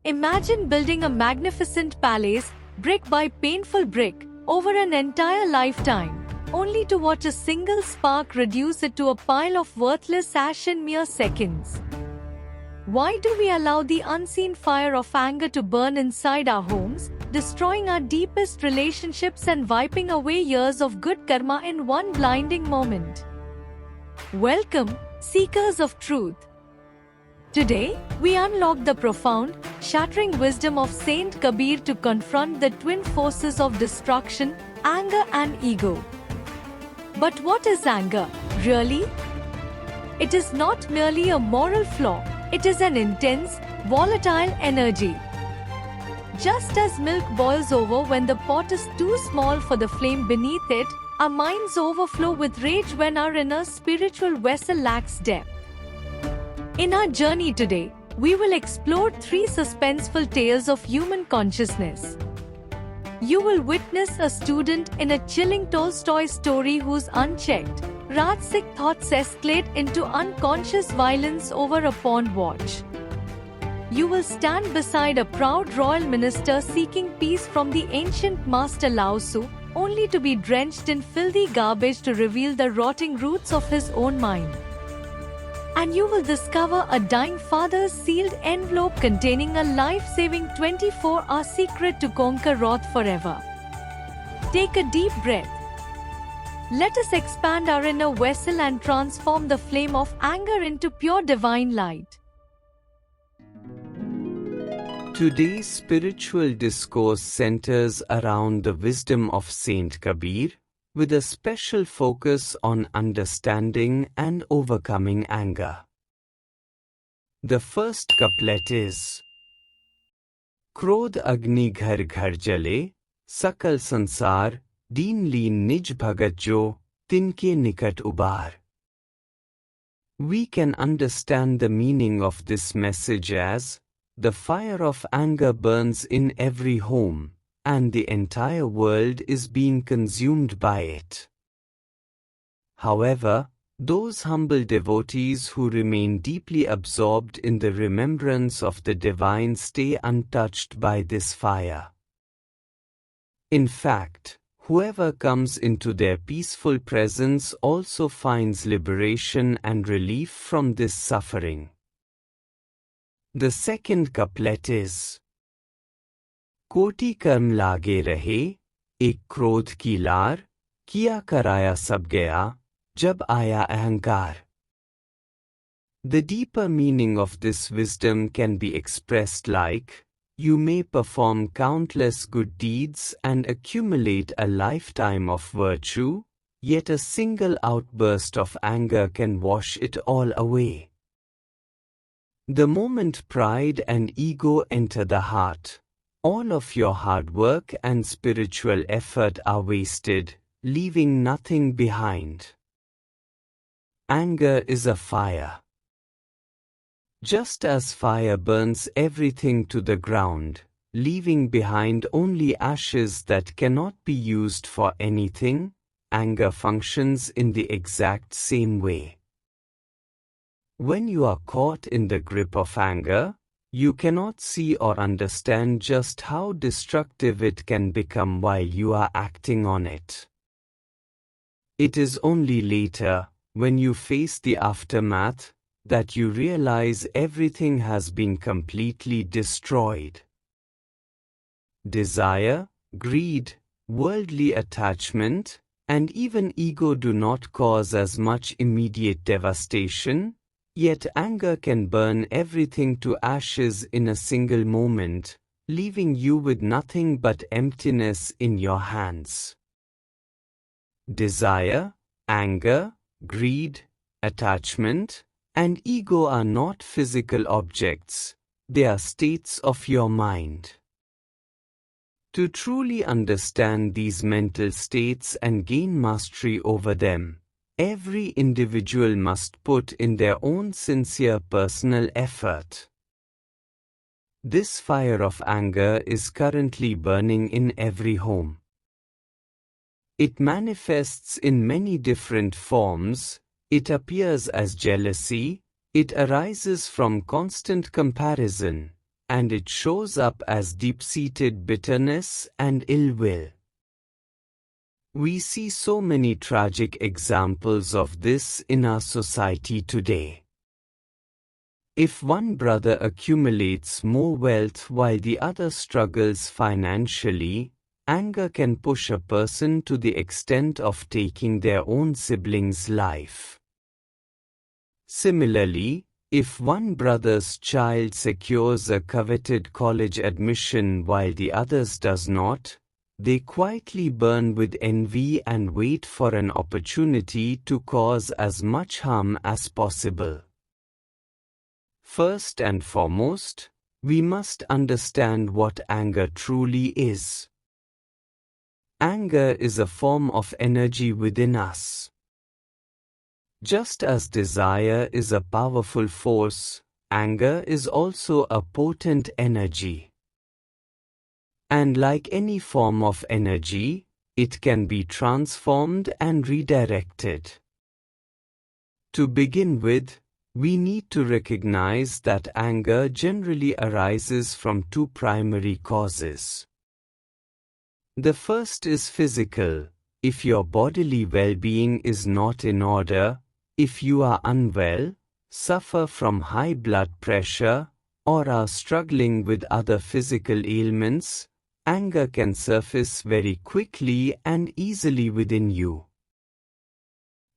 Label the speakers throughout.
Speaker 1: Imagine building a magnificent palace, brick by painful brick, over an entire lifetime, only to watch a single spark reduce it to a pile of worthless ash in mere seconds. Why do we allow the unseen fire of anger to burn inside our homes, destroying our deepest relationships and wiping away years of good karma in one blinding moment? Welcome, seekers of truth. Today, we unlock the profound, shattering wisdom of Saint Kabir to confront the twin forces of destruction, anger and ego. But what is anger, really? It is not merely a moral flaw, it is an intense, volatile energy. Just as milk boils over when the pot is too small for the flame beneath it, our minds overflow with rage when our inner spiritual vessel lacks depth. In our journey today, we will explore 3 suspenseful tales of human consciousness. You will witness a student in a chilling Tolstoy story whose unchecked, rajasic thoughts escalate into unconscious violence over a pawn watch. You will stand beside a proud royal minister seeking peace from the ancient master Lao Tzu, only to be drenched in filthy garbage to reveal the rotting roots of his own mind. And you will discover a dying father's sealed envelope containing a life-saving 24-hour secret to conquer wrath forever. Take a deep breath. Let us expand our inner vessel and transform the flame of anger into pure divine light.
Speaker 2: Today's spiritual discourse centers around the wisdom of Saint Kabir, with a special focus on understanding and overcoming anger. The first couplet is Krodh agni ghar ghar jale, sakal sansar, deen leen nij bhagat jo, tinke nikat ubar. We can understand the meaning of this message as, the fire of anger burns in every home, and the entire world is being consumed by it. However, those humble devotees who remain deeply absorbed in the remembrance of the divine stay untouched by this fire. In fact, whoever comes into their peaceful presence also finds liberation and relief from this suffering. The second couplet is Koti karm lage rahe, ek krodh ki lar, kiya karaya sab gaya, jab aya ahankar. The deeper meaning of this wisdom can be expressed like, you may perform countless good deeds and accumulate a lifetime of virtue, yet a single outburst of anger can wash it all away. The moment pride and ego enter the heart, all of your hard work and spiritual effort are wasted, leaving nothing behind. Anger is a fire. Just as fire burns everything to the ground, leaving behind only ashes that cannot be used for anything, anger functions in the exact same way. When you are caught in the grip of anger, you cannot see or understand just how destructive it can become while you are acting on it. It is only later, when you face the aftermath, that you realize everything has been completely destroyed. Desire, greed, worldly attachment, and even ego do not cause as much immediate devastation, yet anger can burn everything to ashes in a single moment, leaving you with nothing but emptiness in your hands. Desire, anger, greed, attachment, and ego are not physical objects, they are states of your mind. To truly understand these mental states and gain mastery over them, every individual must put in their own sincere personal effort. This fire of anger is currently burning in every home. It manifests in many different forms. It appears as jealousy, it arises from constant comparison, and it shows up as deep-seated bitterness and ill will. We see so many tragic examples of this in our society today. If one brother accumulates more wealth while the other struggles financially, anger can push a person to the extent of taking their own sibling's life. Similarly, if one brother's child secures a coveted college admission while the other's does not, they quietly burn with envy and wait for an opportunity to cause as much harm as possible. First and foremost, we must understand what anger truly is. Anger is a form of energy within us. Just as desire is a powerful force, anger is also a potent energy. And like any form of energy, it can be transformed and redirected. To begin with, we need to recognize that anger generally arises from two primary causes. The first is physical. If your bodily well-being is not in order, if you are unwell, suffer from high blood pressure, or are struggling with other physical ailments, anger can surface very quickly and easily within you.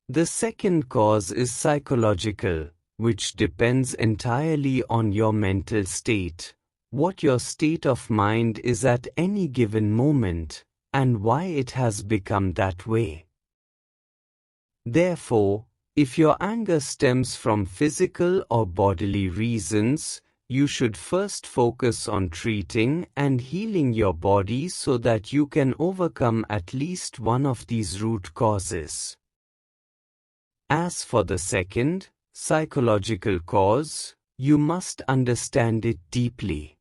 Speaker 2: The second cause is psychological, which depends entirely on your mental state, what your state of mind is at any given moment, and why it has become that way. Therefore, if your anger stems from physical or bodily reasons, you should first focus on treating and healing your body so that you can overcome at least one of these root causes. As for the second, psychological cause, you must understand it deeply.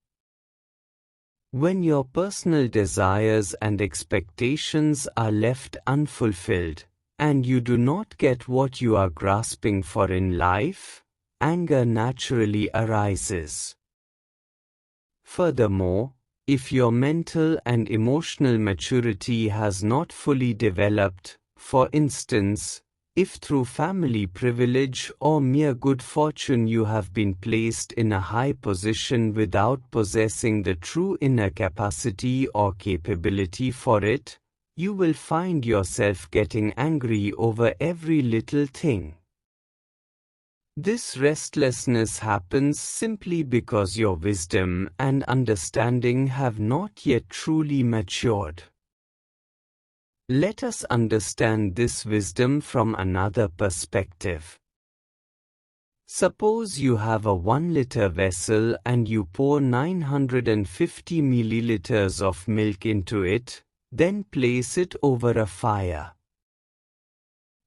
Speaker 2: When your personal desires and expectations are left unfulfilled, and you do not get what you are grasping for in life, anger naturally arises. Furthermore, if your mental and emotional maturity has not fully developed, for instance, if through family privilege or mere good fortune you have been placed in a high position without possessing the true inner capacity or capability for it, you will find yourself getting angry over every little thing. This restlessness happens simply because your wisdom and understanding have not yet truly matured. Let us understand this wisdom from another perspective. Suppose you have a 1-liter vessel and you pour 950 milliliters of milk into it, then place it over a fire.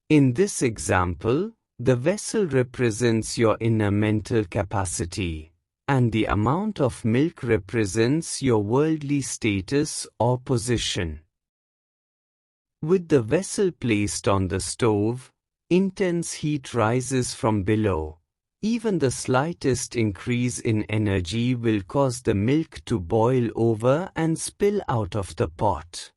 Speaker 2: In this example, the vessel represents your inner mental capacity, and the amount of milk represents your worldly status or position. With the vessel placed on the stove, intense heat rises from below. Even the slightest increase in energy will cause the milk to boil over and spill out of the pot.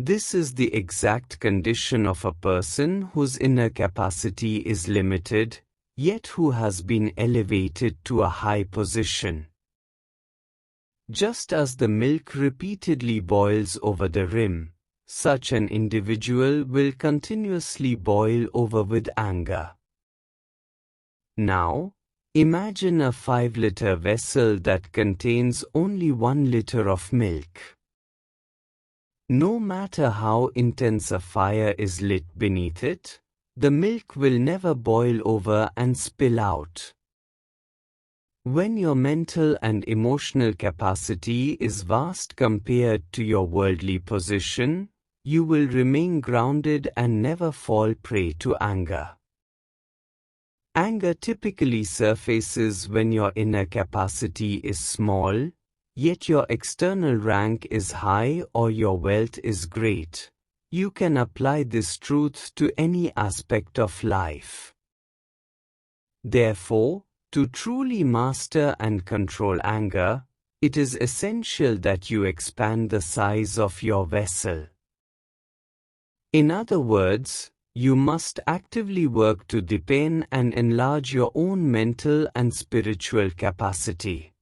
Speaker 2: This is the exact condition of a person whose inner capacity is limited, yet who has been elevated to a high position. Just as the milk repeatedly boils over the rim, such an individual will continuously boil over with anger. Now, imagine a 5-liter vessel that contains only 1 liter of milk. No matter how intense a fire is lit beneath it, the milk will never boil over and spill out. When your mental and emotional capacity is vast compared to your worldly position, you will remain grounded and never fall prey to anger. Anger typically surfaces when your inner capacity is small, yet your external rank is high or your wealth is great. You can apply this truth to any aspect of life. Therefore, To truly master and control anger, it is essential that you expand the size of your vessel. In other words, you must actively work to deepen and enlarge your own mental and spiritual capacity.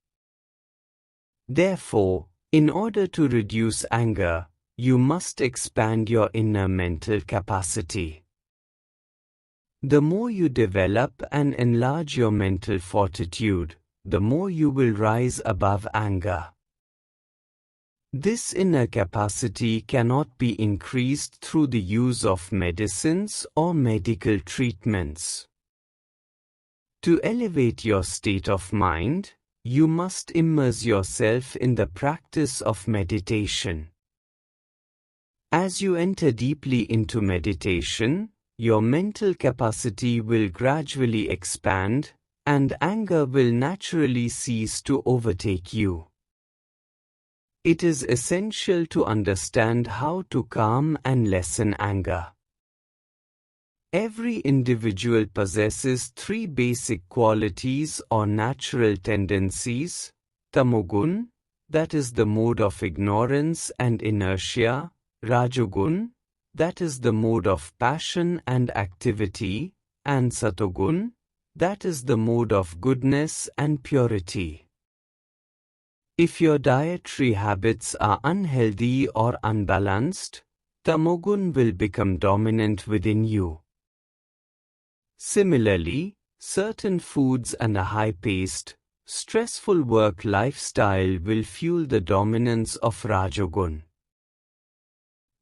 Speaker 2: Therefore, in order to reduce anger, you must expand your inner mental capacity. The more you develop and enlarge your mental fortitude, the more you will rise above anger. This inner capacity cannot be increased through the use of medicines or medical treatments. To elevate your state of mind, you must immerse yourself in the practice of meditation. As you enter deeply into meditation, your mental capacity will gradually expand, and anger will naturally cease to overtake you. It is essential to understand how to calm and lessen anger. Every individual possesses three basic qualities or natural tendencies: tamogun, that is the mode of ignorance and inertia; rajogun, that is the mode of passion and activity; and satogun, that is the mode of goodness and purity. If your dietary habits are unhealthy or unbalanced, tamogun will become dominant within you. Similarly, certain foods and a high-paced, stressful work lifestyle will fuel the dominance of rajogun.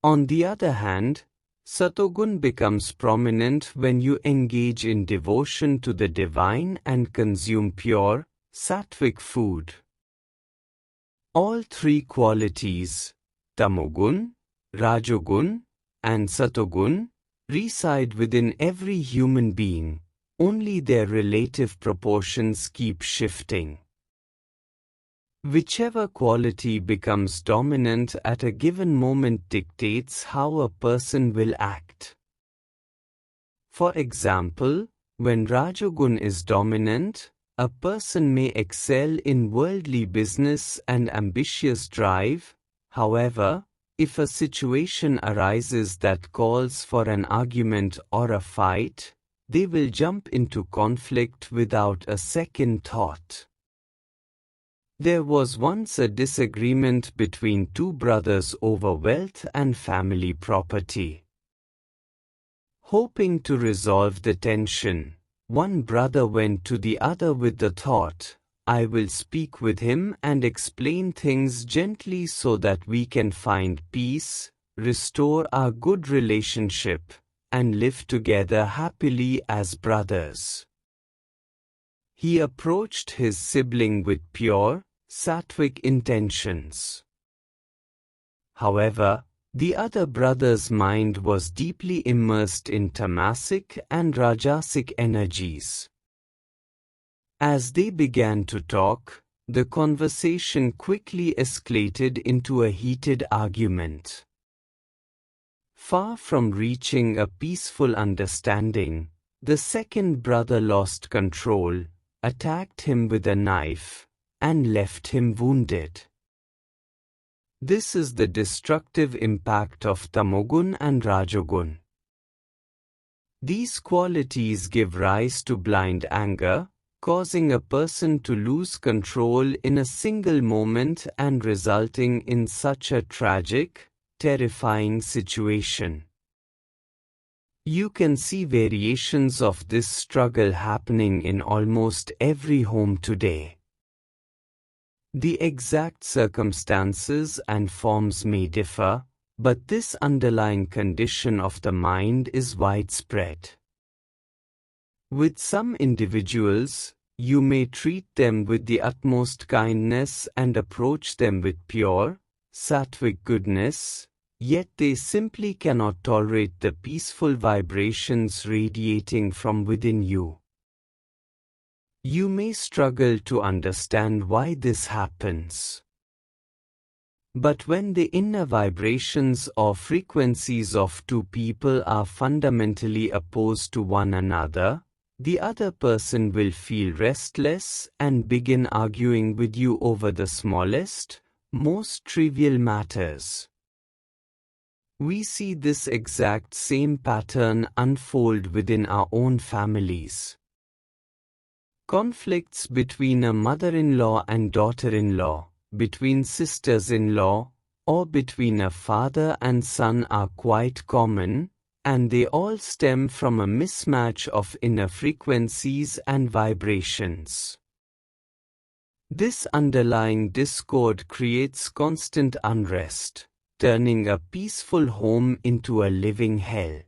Speaker 2: On the other hand, satogun becomes prominent when you engage in devotion to the divine and consume pure, sattvic food. All three qualities, tamogun, rajogun, and satogun, reside within every human being, only their relative proportions keep shifting. Whichever quality becomes dominant at a given moment dictates how a person will act. For example, when rajogun is dominant, a person may excel in worldly business and ambitious drive. However, if a situation arises that calls for an argument or a fight, they will jump into conflict without a second thought. There was once a disagreement between two brothers over wealth and family property. Hoping to resolve the tension, one brother went to the other with the thought, "I will speak with him and explain things gently so that we can find peace, restore our good relationship, and live together happily as brothers." He approached his sibling with pure, sattvic intentions. However, the other brother's mind was deeply immersed in tamasic and rajasic energies. As they began to talk, the conversation quickly escalated into a heated argument. Far from reaching a peaceful understanding, the second brother lost control, attacked him with a knife, and left him wounded. This is the destructive impact of tamogun and rajogun. These qualities give rise to blind anger, causing a person to lose control in a single moment and resulting in such a tragic, terrifying situation. You can see variations of this struggle happening in almost every home today. The exact circumstances and forms may differ, but this underlying condition of the mind is widespread. With some individuals, you may treat them with the utmost kindness and approach them with pure, sattvic goodness, yet they simply cannot tolerate the peaceful vibrations radiating from within you. You may struggle to understand why this happens. But when the inner vibrations or frequencies of two people are fundamentally opposed to one another, the other person will feel restless and begin arguing with you over the smallest, most trivial matters. We see this exact same pattern unfold within our own families. Conflicts between a mother-in-law and daughter-in-law, between sisters-in-law, or between a father and son are quite common, and they all stem from a mismatch of inner frequencies and vibrations. This underlying discord creates constant unrest, turning a peaceful home into a living hell.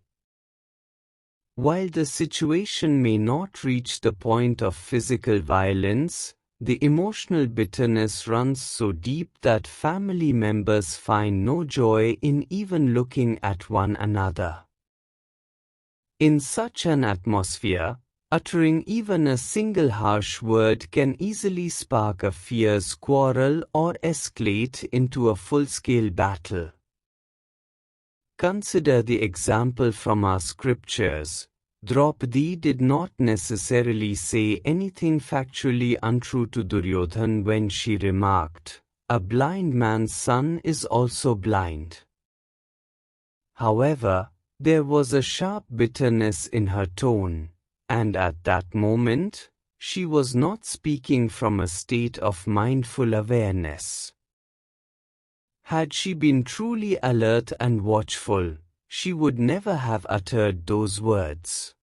Speaker 2: While the situation may not reach the point of physical violence, the emotional bitterness runs so deep that family members find no joy in even looking at one another. In such an atmosphere, uttering even a single harsh word can easily spark a fierce quarrel or escalate into a full-scale battle. Consider the example from our scriptures. Draupadi did not necessarily say anything factually untrue to Duryodhan when she remarked, "A blind man's son is also blind." However, there was a sharp bitterness in her tone, and at that moment, she was not speaking from a state of mindful awareness. Had she been truly alert and watchful, she would never have uttered those words.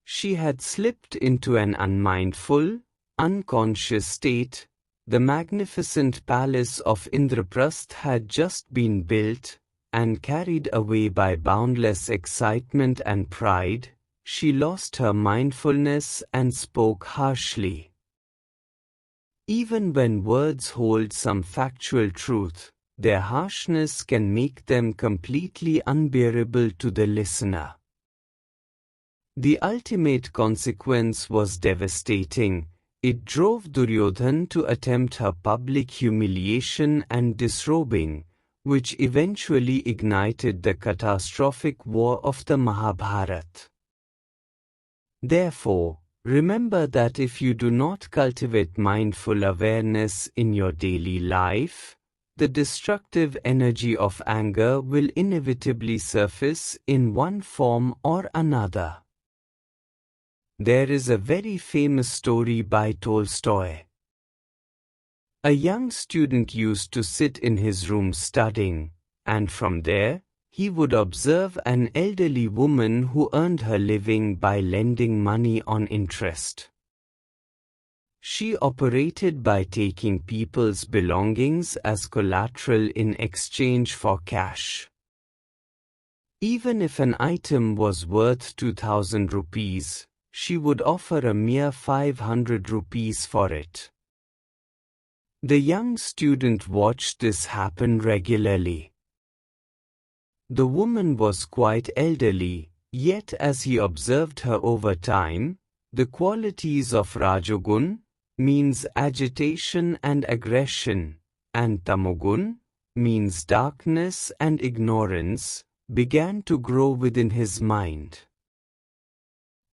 Speaker 2: She had slipped into an unmindful, unconscious state. The magnificent palace of Indraprastha had just been built, and carried away by boundless excitement and pride, she lost her mindfulness and spoke harshly. Even when words hold some factual truth, their harshness can make them completely unbearable to the listener. The ultimate consequence was devastating. It drove Duryodhan to attempt her public humiliation and disrobing, which eventually ignited the catastrophic war of the Mahabharata. Therefore, remember that if you do not cultivate mindful awareness in your daily life, the destructive energy of anger will inevitably surface in one form or another. There is a very famous story by Tolstoy. A young student used to sit in his room studying, and from there, he would observe an elderly woman who earned her living by lending money on interest. She operated by taking people's belongings as collateral in exchange for cash. Even if an item was worth 2,000 rupees, she would offer a mere 500 rupees for it. The young student watched this happen regularly. The woman was quite elderly, yet as he observed her over time, the qualities of Rajogun, means agitation and aggression, and Tamogun, means darkness and ignorance, began to grow within his mind.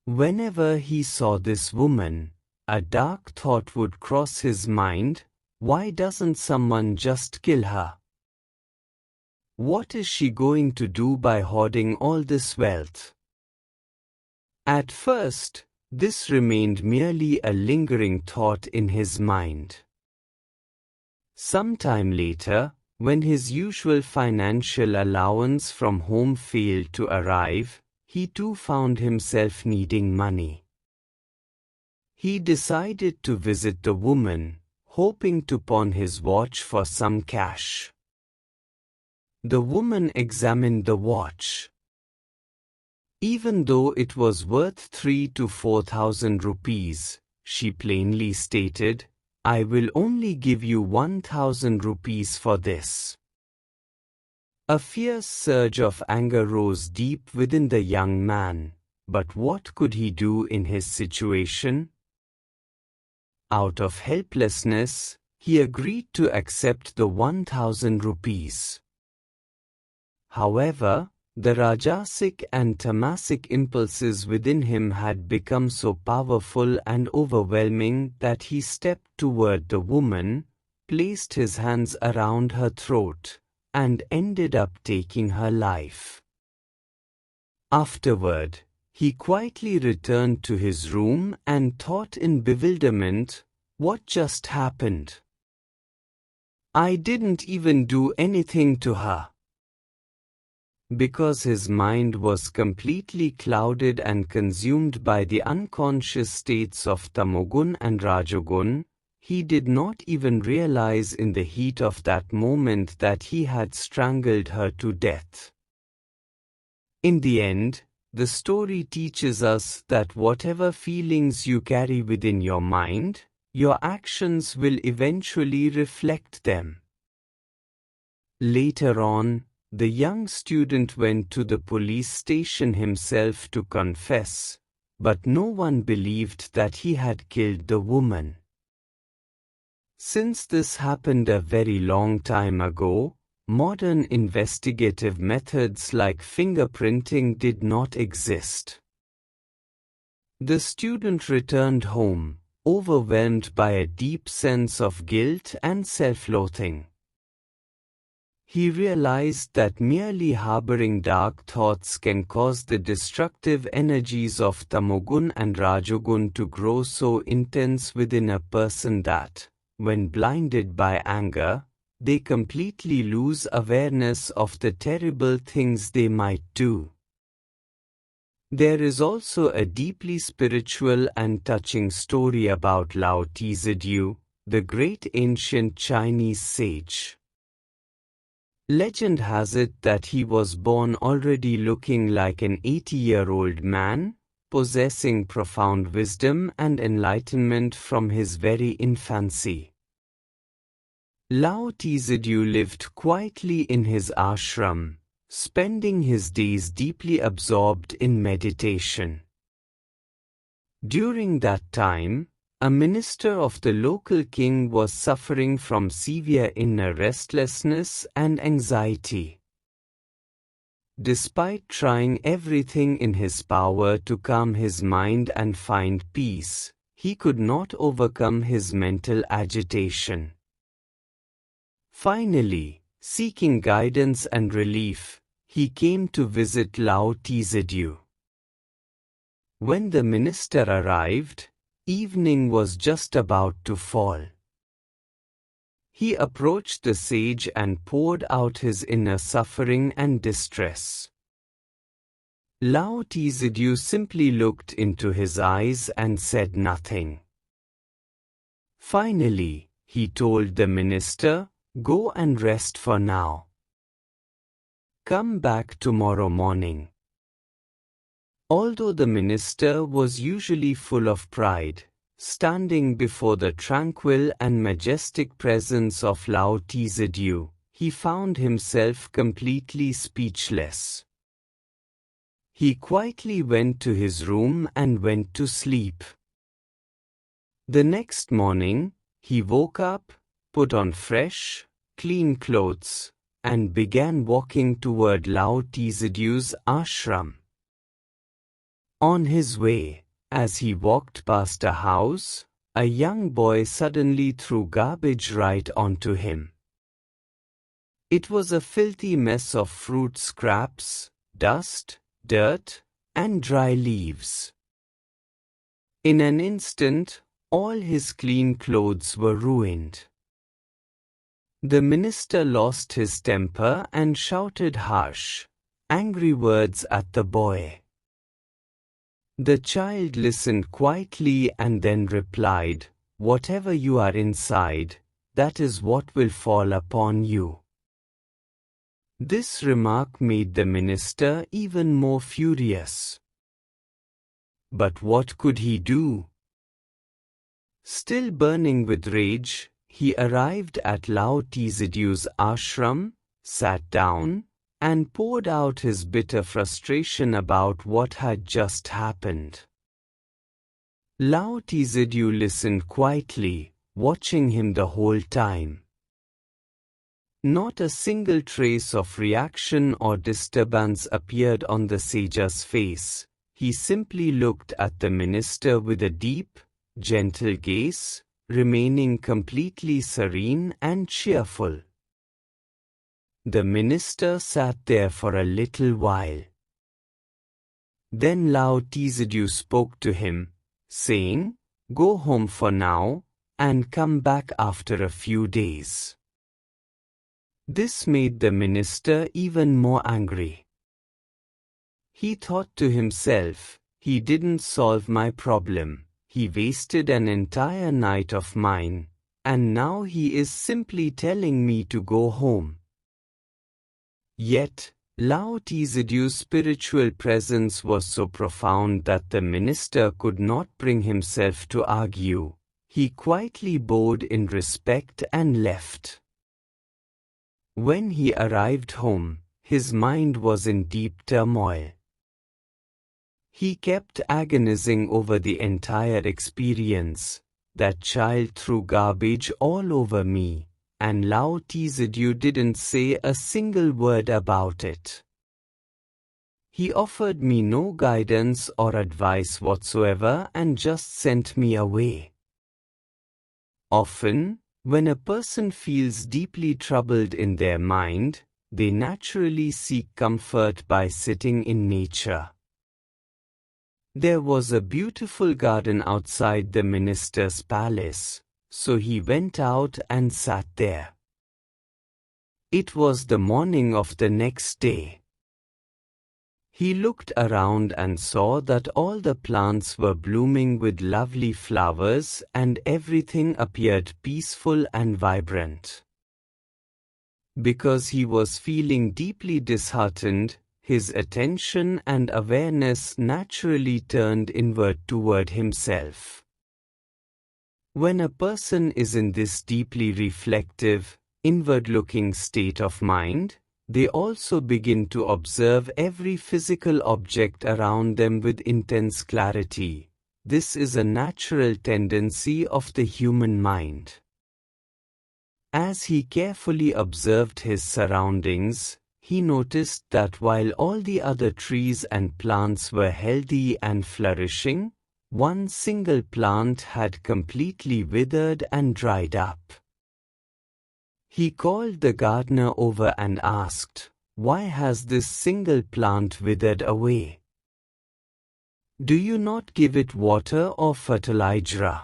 Speaker 2: Whenever he saw this woman, a dark thought would cross his mind: why doesn't someone just kill her? What is she going to do by hoarding all this wealth? At first, this remained merely a lingering thought in his mind. Sometime later, when his usual financial allowance from home failed to arrive, he too found himself needing money. He decided to visit the woman, hoping to pawn his watch for some cash. The woman examined the watch. Even though it was worth 3,000 to 4,000 rupees, she plainly stated, "I will only give you 1,000 rupees for this." A fierce surge of anger rose deep within the young man, but what could he do in his situation? Out of helplessness, he agreed to accept the 1,000 rupees. However, The rajasic and tamasic impulses within him had become so powerful and overwhelming that he stepped toward the woman, placed his hands around her throat, and ended up taking her life. Afterward, he quietly returned to his room and thought in bewilderment, "What just happened? I didn't even do anything to her." Because his mind was completely clouded and consumed by the unconscious states of tamogun and rajogun, he did not even realize in the heat of that moment that he had strangled her to death. In the end, the story teaches us that whatever feelings you carry within your mind, your actions will eventually reflect them. Later on, the young student went to the police station himself to confess, but no one believed that he had killed the woman. Since this happened a very long time ago, modern investigative methods like fingerprinting did not exist. The student returned home, overwhelmed by a deep sense of guilt and self-loathing. He realized that merely harboring dark thoughts can cause the destructive energies of tamogun and rajogun to grow so intense within a person that, when blinded by anger, they completely lose awareness of the terrible things they might do. There is also a deeply spiritual and touching story about Lao Tzu, the great ancient Chinese sage. Legend has it that he was born already looking like an 80-year-old man, possessing profound wisdom and enlightenment from his very infancy. Lao Tzu lived quietly in his ashram, spending his days deeply absorbed in meditation. During that time, a minister of the local king was suffering from severe inner restlessness and anxiety. Despite trying everything in his power to calm his mind and find peace, he could not overcome his mental agitation. Finally, seeking guidance and relief, he came to visit Lao Tzu. When the minister arrived, evening was just about to fall. He approached the sage and poured out his inner suffering and distress. Lao Tzu simply looked into his eyes and said nothing. Finally, he told the minister, "Go and rest for now. Come back tomorrow morning." Although the minister was usually full of pride, standing before the tranquil and majestic presence of Lao Tzu, he found himself completely speechless. He quietly went to his room and went to sleep. The next morning, he woke up, put on fresh, clean clothes, and began walking toward Lao Tzu's ashram. On his way, as he walked past a house, a young boy suddenly threw garbage right onto him. It was a filthy mess of fruit scraps, dust, dirt, and dry leaves. In an instant, all his clean clothes were ruined. The minister lost his temper and shouted harsh, angry words at the boy. The child listened quietly and then replied, "Whatever you are inside, that is what will fall upon you." This remark made the minister even more furious. But what could he do? Still burning with rage, he arrived at Lao Tzu's ashram, sat down, and poured out his bitter frustration about what had just happened. Lao Tzu listened quietly, watching him the whole time. Not a single trace of reaction or disturbance appeared on the sage's face. He simply looked at the minister with a deep, gentle gaze, remaining completely serene and cheerful. The minister sat there for a little while. Then Lao Tzu spoke to him, saying, "Go home for now, and come back after a few days." This made the minister even more angry. He thought to himself, "He didn't solve my problem, he wasted an entire night of mine, and now he is simply telling me to go home." Yet, Lao Tzu's spiritual presence was so profound that the minister could not bring himself to argue. He quietly bowed in respect and left. When he arrived home, his mind was in deep turmoil. He kept agonizing over the entire experience. That child threw garbage all over me, and Lao Tzu didn't say a single word about it. He offered me no guidance or advice whatsoever and just sent me away. Often, when a person feels deeply troubled in their mind, they naturally seek comfort by sitting in nature. There was a beautiful garden outside the minister's palace, so he went out and sat there. It was the morning of the next day. He looked around and saw that all the plants were blooming with lovely flowers and everything appeared peaceful and vibrant. Because he was feeling deeply disheartened, his attention and awareness naturally turned inward toward himself. When a person is in this deeply reflective, inward-looking state of mind, they also begin to observe every physical object around them with intense clarity. This is a natural tendency of the human mind. As he carefully observed his surroundings, he noticed that while all the other trees and plants were healthy and flourishing, one single plant had completely withered and dried up. He called the gardener over and asked, "Why has this single plant withered away? Do you not give it water or fertilizer?"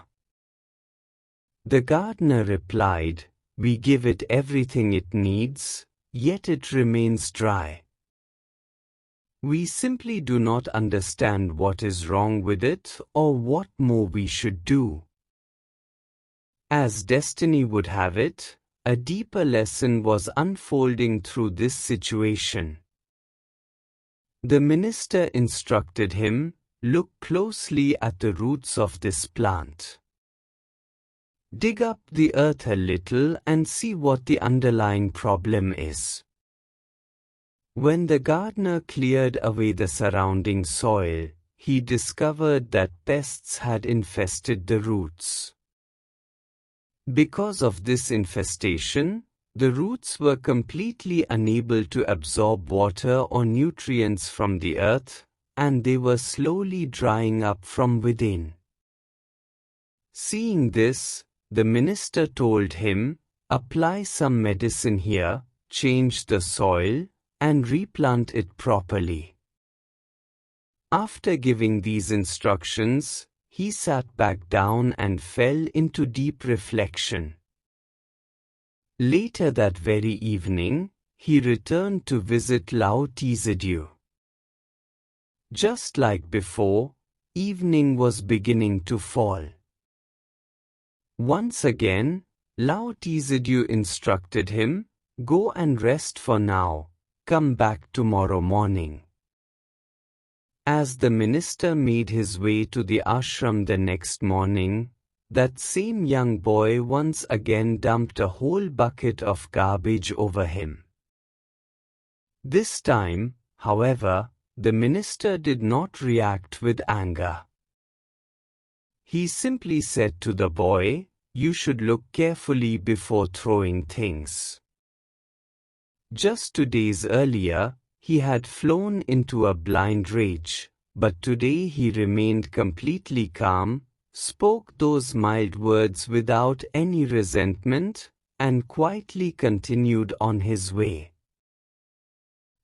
Speaker 2: The gardener replied, "We give it everything it needs, yet it remains dry. We simply do not understand what is wrong with it or what more we should do." As destiny would have it, a deeper lesson was unfolding through this situation. The minister instructed him, "Look closely at the roots of this plant. Dig up the earth a little and see what the underlying problem is." When the gardener cleared away the surrounding soil, he discovered that pests had infested the roots. Because of this infestation, the roots were completely unable to absorb water or nutrients from the earth, and they were slowly drying up from within. Seeing this, the minister told him, "Apply some medicine here, change the soil, and replant it properly." After giving these instructions, he sat back down and fell into deep reflection. Later that very evening, he returned to visit Lao Tzu. Just like before, evening was beginning to fall. Once again, Lao Tzu instructed him, "Go and rest for now, come back tomorrow morning." As the minister made his way to the ashram the next morning, that same young boy once again dumped a whole bucket of garbage over him. This time, however, the minister did not react with anger. He simply said to the boy, "You should look carefully before throwing things. Just 2 days earlier, he had flown into a blind rage, but today he remained completely calm, spoke those mild words without any resentment, and quietly continued on his way.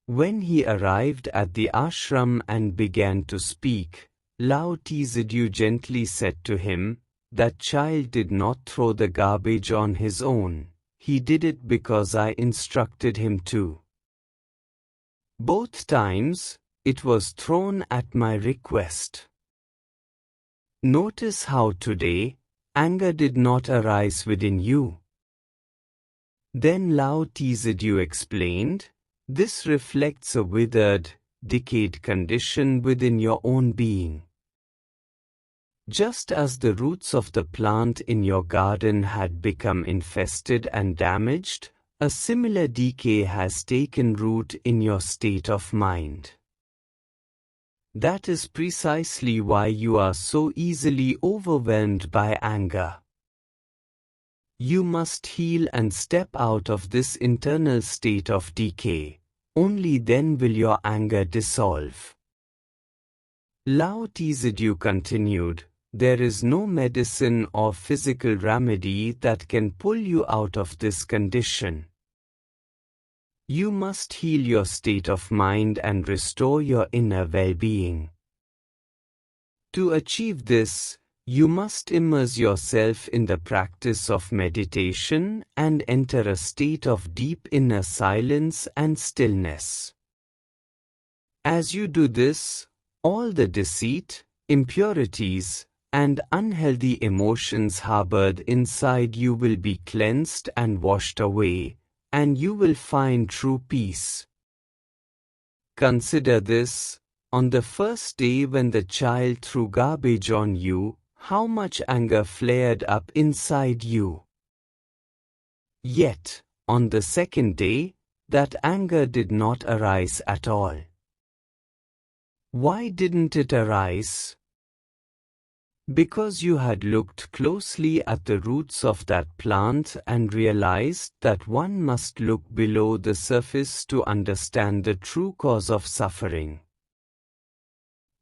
Speaker 2: When he arrived at the ashram and began to speak, Lao Tzu gently said to him, "That child did not throw the garbage on his own, he did it because I instructed him to. Both times, it was thrown at my request." Notice how today, anger did not arise within you. Then Lao Tzu explained, "This reflects a withered, decayed condition within your own being. Just as the roots of the plant in your garden had become infested and damaged, a similar decay has taken root in your state of mind. That is precisely why you are so easily overwhelmed by anger. You must heal and step out of this internal state of decay. Only then will your anger dissolve." Lao Tzu continued, "There is no medicine or physical remedy that can pull you out of this condition. You must heal your state of mind and restore your inner well-being. To achieve this, you must immerse yourself in the practice of meditation and enter a state of deep inner silence and stillness. As you do this, all the deceit, impurities, and unhealthy emotions harbored inside you will be cleansed and washed away, and you will find true peace. Consider this, on the first day when the child threw garbage on you, how much anger flared up inside you. Yet, on the second day, that anger did not arise at all. Why didn't it arise? Because you had looked closely at the roots of that plant and realized that one must look below the surface to understand the true cause of suffering.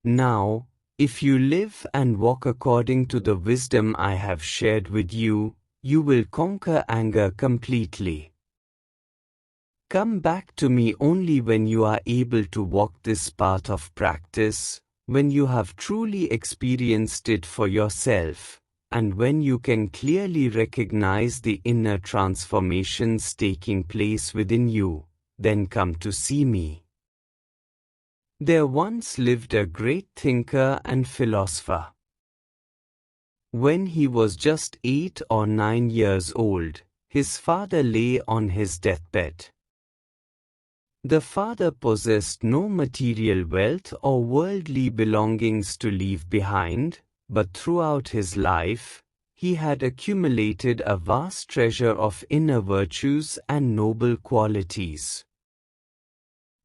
Speaker 2: Now, if you live and walk according to the wisdom I have shared with you, you will conquer anger completely. Come back to me only when you are able to walk this path of practice, when you have truly experienced it for yourself, and when you can clearly recognize the inner transformations taking place within you, then come to see me." There once lived a great thinker and philosopher. When he was just 8 or 9 years old, his father lay on his deathbed. The father possessed no material wealth or worldly belongings to leave behind, but throughout his life, he had accumulated a vast treasure of inner virtues and noble qualities.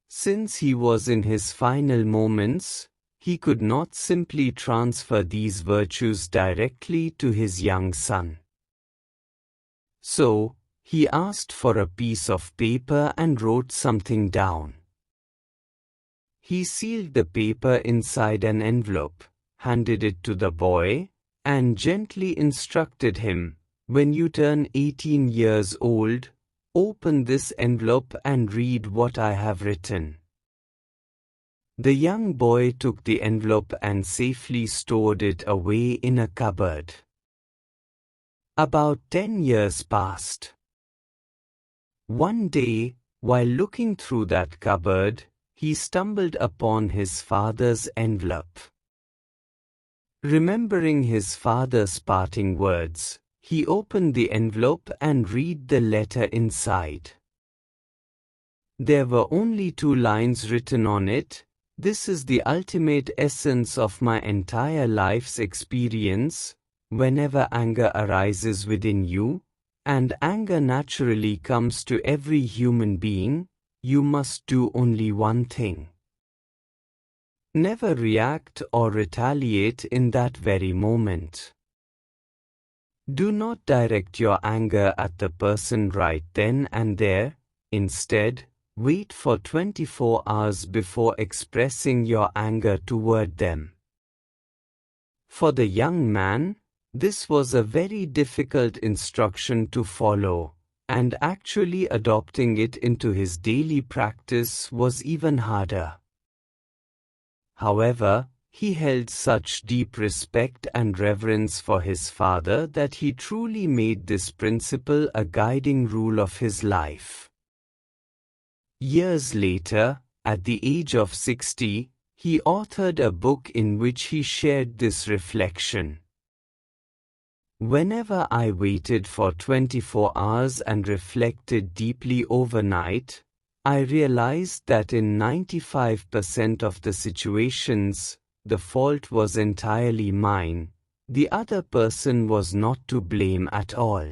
Speaker 2: Since he was in his final moments, he could not simply transfer these virtues directly to his young son. So, he asked for a piece of paper and wrote something down. He sealed the paper inside an envelope, handed it to the boy, and gently instructed him, "When you turn 18 years old, open this envelope and read what I have written." The young boy took the envelope and safely stored it away in a cupboard. About 10 years passed. One day, while looking through that cupboard, he stumbled upon his father's envelope. Remembering his father's parting words, he opened the envelope and read the letter inside. There were only 2 lines written on it: "This is the ultimate essence of my entire life's experience. Whenever anger arises within you, and anger naturally comes to every human being, you must do only one thing. Never react or retaliate in that very moment. Do not direct your anger at the person right then and there, Instead, wait for 24 hours before expressing your anger toward them. For the young man, this was a very difficult instruction to follow, and actually adopting it into his daily practice was even harder. However, he held such deep respect and reverence for his father that he truly made this principle a guiding rule of his life. Years later, at the age of 60, he authored a book in which he shared this reflection. Whenever I waited for 24 hours and reflected deeply overnight, I realized that in 95% of the situations, the fault was entirely mine. The other person was not to blame at all.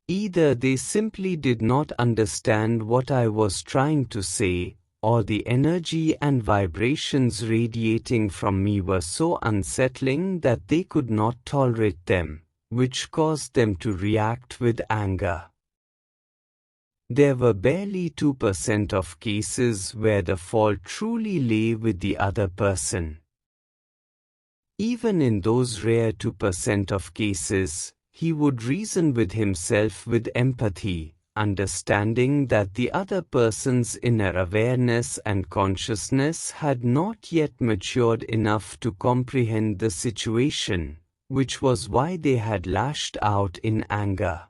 Speaker 2: Either they simply did not understand what I was trying to say, or the energy and vibrations radiating from me were so unsettling that they could not tolerate them, which caused them to react with anger. There were barely 2% of cases where the fault truly lay with the other person. Even in those rare 2% of cases, he would reason with himself with empathy, understanding that the other person's inner awareness and consciousness had not yet matured enough to comprehend the situation, which was why they had lashed out in anger.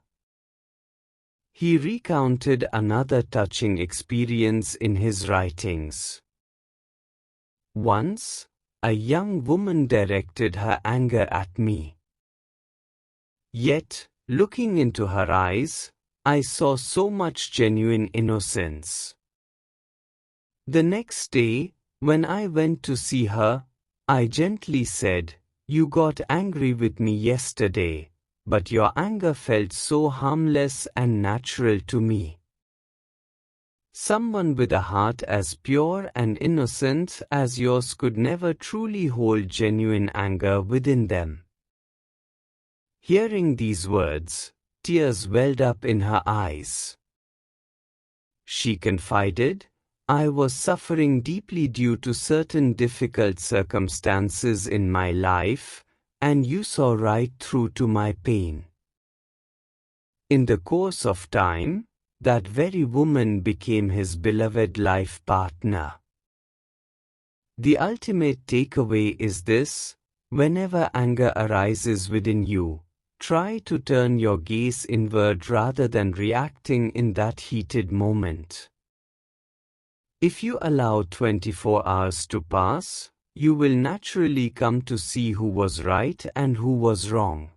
Speaker 2: He recounted another touching experience in his writings. Once, a young woman directed her anger at me. Yet, looking into her eyes, I saw so much genuine innocence. The next day, when I went to see her, I gently said, "You got angry with me yesterday, but your anger felt so harmless and natural to me." Someone with a heart as pure and innocent as yours could never truly hold genuine anger within them. Hearing these words, tears welled up in her eyes. She confided, "I was suffering deeply due to certain difficult circumstances in my life, and you saw right through to my pain." In the course of time, that very woman became his beloved life partner. The ultimate takeaway is this: whenever anger arises within you, try to turn your gaze inward rather than reacting in that heated moment. If you allow 24 hours to pass, you will naturally come to see who was right and who was wrong.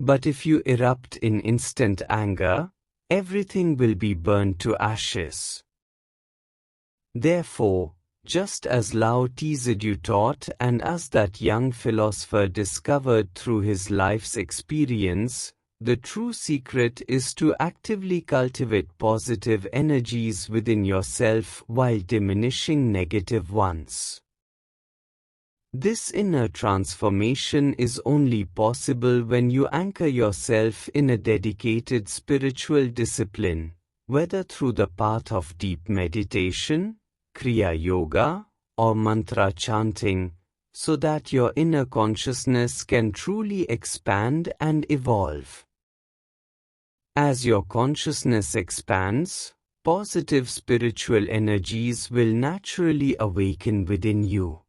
Speaker 2: But if you erupt in instant anger, everything will be burned to ashes. Therefore, just as Lao Tzu taught and as that young philosopher discovered through his life's experience, the true secret is to actively cultivate positive energies within yourself while diminishing negative ones. This inner transformation is only possible when you anchor yourself in a dedicated spiritual discipline, whether through the path of deep meditation, Kriya Yoga, or mantra chanting, so that your inner consciousness can truly expand and evolve. As your consciousness expands, positive spiritual energies will naturally awaken within you.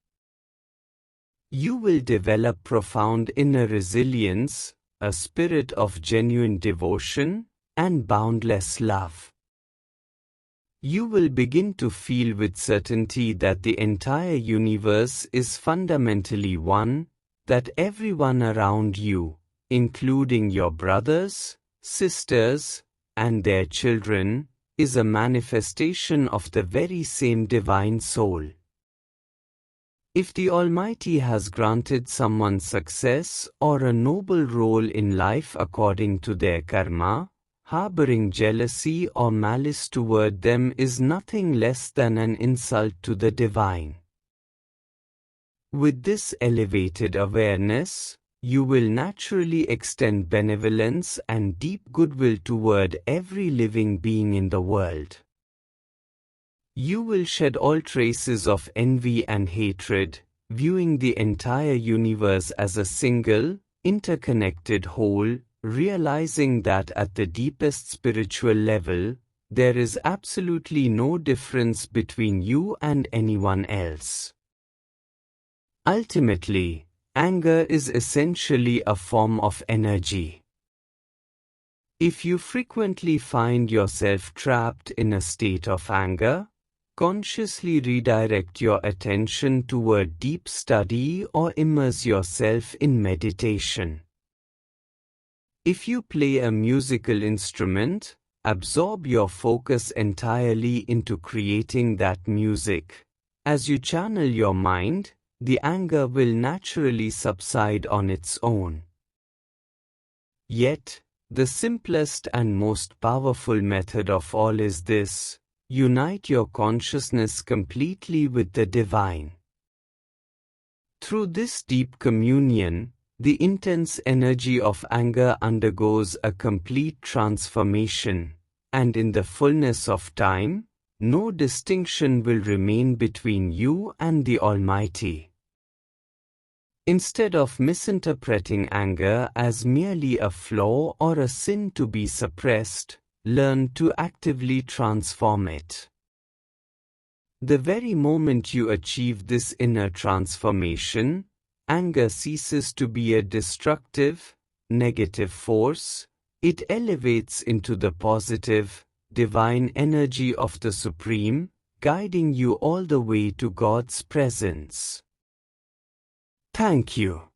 Speaker 2: You will develop profound inner resilience, a spirit of genuine devotion, and boundless love. You will begin to feel with certainty that the entire universe is fundamentally one, that everyone around you, including your brothers, sisters, and their children, is a manifestation of the very same divine soul. If the Almighty has granted someone success or a noble role in life according to their karma, harboring jealousy or malice toward them is nothing less than an insult to the divine. With this elevated awareness, you will naturally extend benevolence and deep goodwill toward every living being in the world. You will shed all traces of envy and hatred, viewing the entire universe as a single, interconnected whole, realizing that at the deepest spiritual level, there is absolutely no difference between you and anyone else. Ultimately, anger is essentially a form of energy. If you frequently find yourself trapped in a state of anger, consciously redirect your attention toward deep study or immerse yourself in meditation. If you play a musical instrument, absorb your focus entirely into creating that music. As you channel your mind, the anger will naturally subside on its own. Yet, the simplest and most powerful method of all is this: unite your consciousness completely with the divine. Through this deep communion, the intense energy of anger undergoes a complete transformation, and in the fullness of time, no distinction will remain between you and the Almighty. Instead of misinterpreting anger as merely a flaw or a sin to be suppressed, learn to actively transform it. The very moment you achieve this inner transformation, anger ceases to be a destructive, negative force. It elevates into the positive, divine energy of the Supreme, guiding you all the way to God's presence. Thank you.